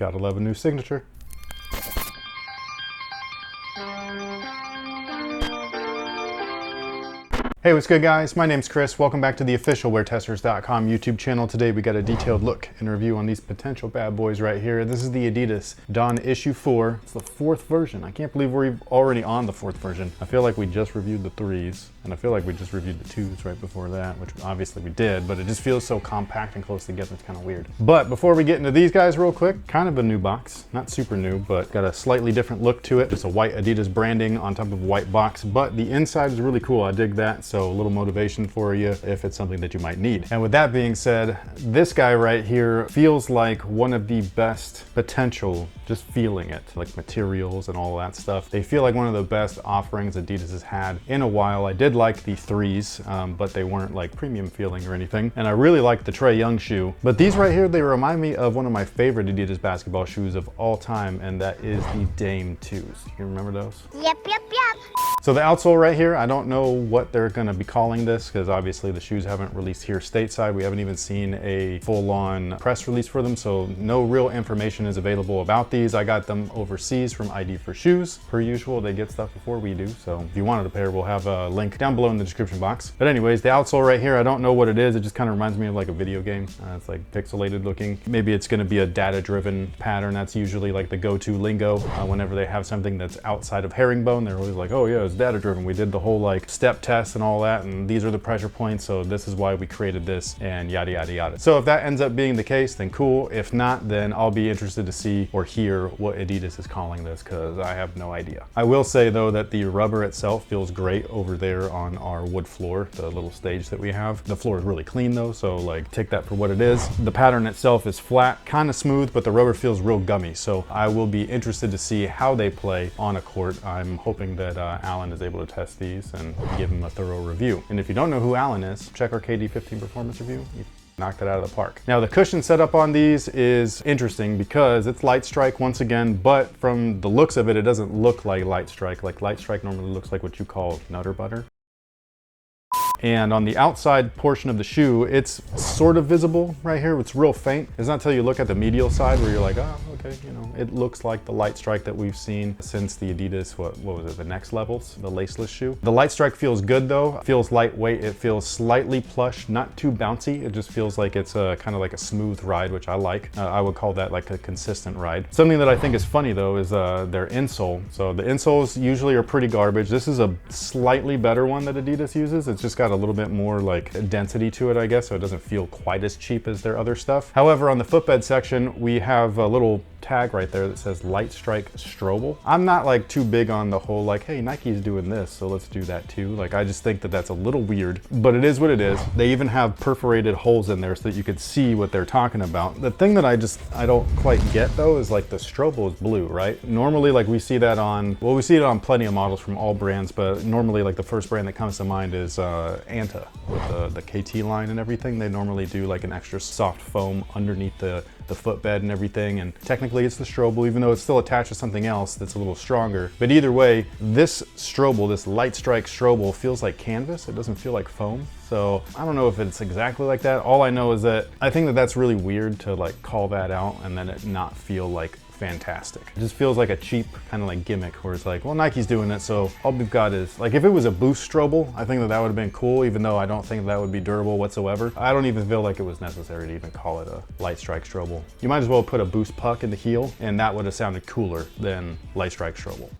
Gotta love a new signature. Hey, what's good guys? My name's Chris. Welcome back to the official WearTesters.com YouTube channel. Today we got a detailed look and review on these potential bad boys right here. This is the Adidas Dawn issue 4. It's the 4th version. I can't believe we're already on the 4th version. I feel like we just reviewed the 3s, and I feel like we just reviewed the 2s right before that, which obviously we did, but it just feels so compact and close together. It's kind of weird. But before we get into these guys real quick, kind of a new box. Not super new, but got a slightly different look to it. Just a white Adidas branding on top of a white box, but the inside is really cool. I dig that. So a little motivation for you if it's something that you might need. And with that being said, this guy right here feels like one of the best potential, just feeling it, like materials and all that stuff. They feel like one of the best offerings Adidas has had in a while. I did like the 3s, but they weren't like premium feeling or anything. And I really liked the Trae Young shoe. But these right here, they remind me of one of my favorite Adidas basketball shoes of all time, and that is the Dame 2s. You remember those? Yep. So the outsole right here, I don't know what they're gonna be calling this because obviously the shoes haven't released here stateside. We haven't even seen a full-on press release for them, so no real information is available about these. I got them overseas from ID for Shoes. Per usual, they get stuff before we do, so if you wanted a pair, we'll have a link down below in the description box. But anyways, the outsole right here, I don't know what it is. It just kind of reminds me of like a video game. It's like pixelated looking. Maybe it's gonna be a data-driven pattern. That's usually like the go-to lingo whenever they have something that's outside of herringbone. They're always like, oh yeah, it's data-driven. We did the whole like step test and all that, and these are the pressure points, so this is why we created this, and yada yada yada. So if that ends up being the case, then cool. If not, then I'll be interested to see or hear what Adidas is calling this, because I have no idea. I will say though that the rubber itself feels great over there on our wood floor, the little stage that we have. The floor is really clean though, so like take that for what it is. The pattern itself is flat, kind of smooth, but the rubber feels real gummy, so I will be interested to see how they play on a court. I'm hoping that Alan is able to test these and give him a thorough review. And if you don't know who Alan is, check our KD15 performance review. He knocked it out of the park. Now the cushion setup on these is interesting because it's Light Strike once again, but from the looks of it, it doesn't look like Light Strike. Like Light Strike normally looks like what you call Nutter Butter. And on the outside portion of the shoe, it's sort of visible right here. It's real faint. It's not until you look at the medial side where you're like, oh, okay, you know, it looks like the Light Strike that we've seen since the Adidas, what was it, the Next Levels, the Laceless shoe. The Light Strike feels good though. It feels lightweight. It feels slightly plush, not too bouncy. It just feels like it's kind of like a smooth ride, which I like. I would call that like a consistent ride. Something that I think is funny though is their insole. So the insoles usually are pretty garbage. This is a slightly better one that Adidas uses. It's just got a little bit more like density to it, I guess, so it doesn't feel quite as cheap as their other stuff. However, on the footbed section, we have a little tag right there that says Light Strike Strobel. I'm not like too big on the whole like, hey, Nike's doing this, so let's do that too. Like, I just think that that's a little weird, but it is what it is. They even have perforated holes in there so that you could see what they're talking about. The thing that I don't quite get though is like the Strobel is blue, right? Normally, like we see that on, well, we see it on plenty of models from all brands, but normally like the first brand that comes to mind is Anta with the KT line and everything. They normally do like an extra soft foam underneath the footbed and everything, and technically it's the Strobel, even though it's still attached to something else that's a little stronger. But either way, this Strobel, this Light Strike Strobel, feels like canvas. It doesn't feel like foam. So I don't know if it's exactly like that. All I know is that I think that that's really weird to like call that out and then it not feel like fantastic. It just feels like a cheap kind of like gimmick where it's like, well, Nike's doing it, so all we've got is like, if it was a Boost Strobel, I think that would have been cool, even though I don't think that would be durable whatsoever. I don't even feel like it was necessary to even call it a Light Strike Strobel. You might as well put a Boost Puck in the heel, and that would have sounded cooler than Light Strike Strobel.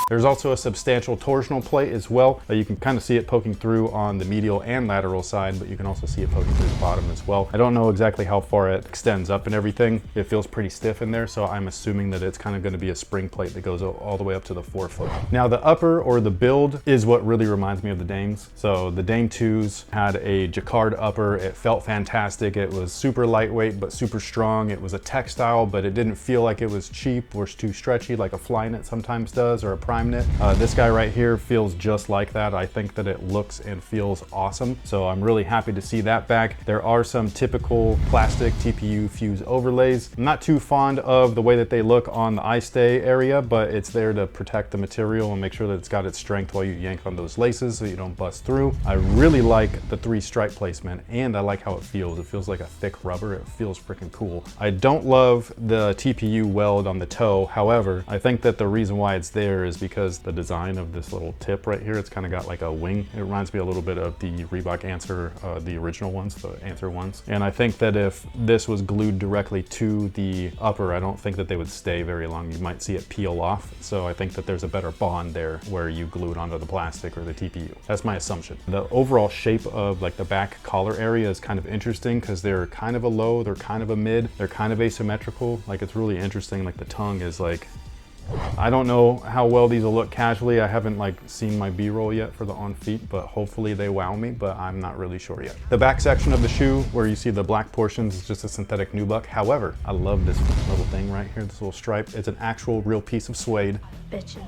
There's also a substantial torsional plate as well. You can kind of see it poking through on the medial and lateral side, but you can also see it poking through the bottom as well. I don't know exactly how far it extends up and everything. It feels pretty stiff in there, so I'm assuming that it's kind of going to be a spring plate that goes all the way up to the forefoot. Now the upper or the build is what really reminds me of the Dames. So the Dame 2s had a jacquard upper. It felt fantastic. It was super lightweight, but super strong. It was a textile, but it didn't feel like it was cheap or too stretchy like a Flyknit sometimes does, or a Prime prime knit. This guy right here feels just like that. I think that it looks and feels awesome. So I'm really happy to see that back. There are some typical plastic TPU fuse overlays. I'm not too fond of the way that they look on the eye stay area, but it's there to protect the material and make sure that it's got its strength while you yank on those laces so you don't bust through. I really like the 3 stripe placement, and I like how it feels. It feels like a thick rubber. It feels freaking cool. I don't love the TPU weld on the toe. However, I think that the reason why it's there is because the design of this little tip right here, it's kind of got like a wing. It reminds me a little bit of the Reebok Answer, the original ones, the Answer ones. And I think that if this was glued directly to the upper, I don't think that they would stay very long. You might see it peel off. So I think that there's a better bond there where you glue it onto the plastic or the TPU. That's my assumption. The overall shape of like the back collar area is kind of interesting because they're kind of a low, they're kind of a mid, they're kind of asymmetrical. Like it's really interesting. Like the tongue is like, I don't know how well these will look casually. I haven't like seen my B-roll yet for the on feet, but hopefully they wow me, but I'm not really sure yet. The back section of the shoe where you see the black portions is just a synthetic nubuck. However, I love this little thing right here, this little stripe. It's an actual real piece of suede. Bitchin'.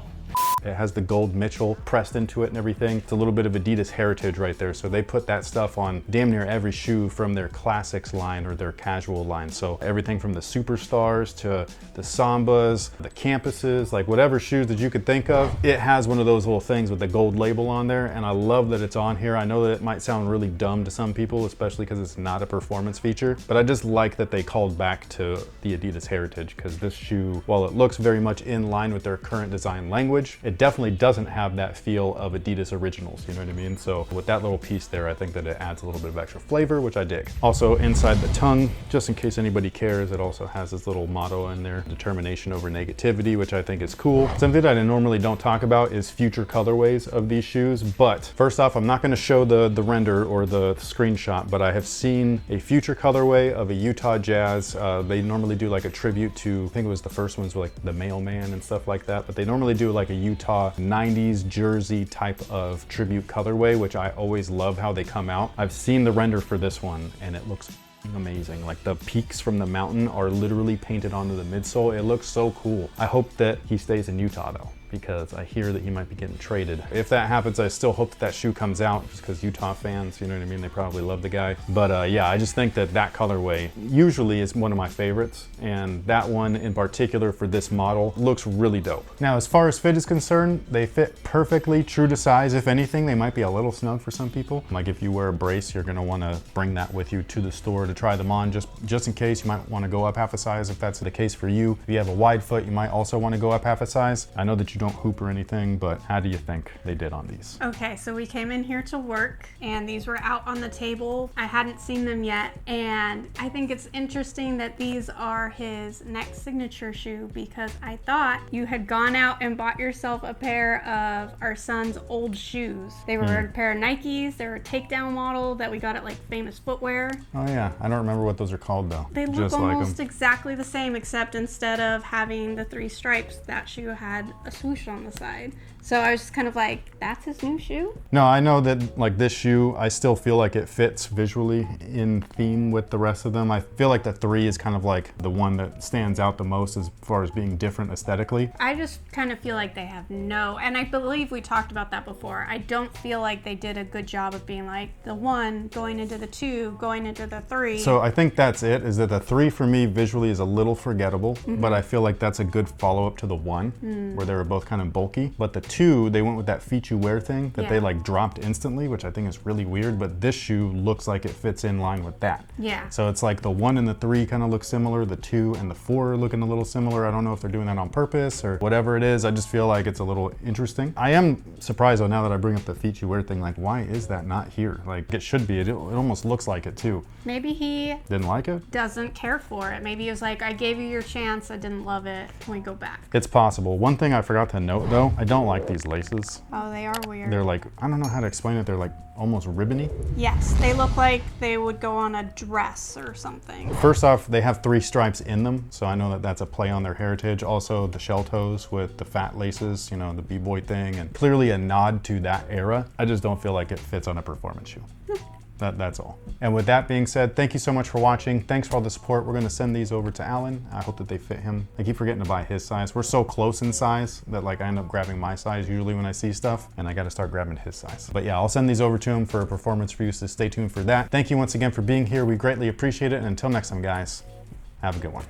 It has the gold Mitchell pressed into it and everything. It's a little bit of Adidas heritage right there. So they put that stuff on damn near every shoe from their classics line or their casual line. So everything from the Superstars to the Sambas, the Campuses, like whatever shoes that you could think of, it has one of those little things with the gold label on there. And I love that it's on here. I know that it might sound really dumb to some people, especially because it's not a performance feature, but I just like that they called back to the Adidas heritage because this shoe, while it looks very much in line with their current design language, it definitely doesn't have that feel of Adidas originals, you know what I mean? So with that little piece there, I think that it adds a little bit of extra flavor, which I dig. Also inside the tongue, just in case anybody cares, it also has this little motto in there, determination over negativity, which I think is cool. Something that I normally don't talk about is future colorways of these shoes, but first off, I'm not gonna show the render or the screenshot, but I have seen a future colorway of a Utah Jazz. They normally do like a tribute to, I think it was the first ones with like the Mailman and stuff like that, but they normally do like a Utah 90s jersey type of tribute colorway, which I always love how they come out. I've seen the render for this one and it looks amazing. Like the peaks from the mountain are literally painted onto the midsole. It looks so cool. I hope that he stays in Utah though, because I hear that he might be getting traded. If that happens, I still hope that that shoe comes out just because Utah fans, you know what I mean? They probably love the guy. But yeah, I just think that that colorway usually is one of my favorites. And that one in particular for this model looks really dope. Now, as far as fit is concerned, they fit perfectly true to size. If anything, they might be a little snug for some people. Like if you wear a brace, you're gonna wanna bring that with you to the store to try them on just in case. You might wanna go up half a size if that's the case for you. If you have a wide foot, you might also wanna go up half a size. I know that you don't hoop or anything, but how do you think they did on these? Okay, so we came in here to work and these were out on the table. I hadn't seen them yet, and I think it's interesting that these are his next signature shoe because I thought you had gone out and bought yourself a pair of our son's old shoes. They were a pair of Nikes. They were a takedown model that we got at like Famous Footwear. Oh yeah, I don't remember what those are called though. They look just almost like exactly the same, except instead of having the 3 stripes, that shoe had a swoosh on the side. So I was just kind of like, that's his new shoe? No, I know that like this shoe, I still feel like it fits visually in theme with the rest of them. I feel like the 3 is kind of like the one that stands out the most as far as being different aesthetically. I just kind of feel like they have and I believe we talked about that before. I don't feel like they did a good job of being like the 1 going into the 2, going into the 3. So I think that's it, is that the 3 for me visually is a little forgettable, but I feel like that's a good follow-up to the 1 where they were both kind of bulky. But the 2, they went with that feet you wear thing that they like dropped instantly, which I think is really weird, but this shoe looks like it fits in line with that. Yeah. So it's like the 1 and the 3 kind of look similar, the 2 and the 4 are looking a little similar. I don't know if they're doing that on purpose or whatever it is. I just feel like it's a little interesting. I am surprised though, now that I bring up the feet you wear thing, like why is that not here? Like it should be, it almost looks like it too. Maybe he didn't like it? Doesn't care for it. Maybe he was like, I gave you your chance, I didn't love it, can we go back? It's possible. One thing I forgot to note though, I don't like these laces. Oh, they are weird. They're like, I don't know how to explain it, they're like almost ribbony. Yes, they look like they would go on a dress or something. First off, they have 3 stripes in them, so I know that that's a play on their heritage. Also the shell toes with the fat laces, you know, the b-boy thing, and clearly a nod to that era. I just don't feel like it fits on a performance shoe. That's all. And with that being said, thank you so much for watching. Thanks for all the support. We're gonna send these over to Alan. I hope that they fit him. I keep forgetting to buy his size. We're so close in size that like I end up grabbing my size usually when I see stuff, and I gotta start grabbing his size. But yeah, I'll send these over to him for a performance review, so stay tuned for that. Thank you once again for being here. We greatly appreciate it. And until next time, guys, have a good one.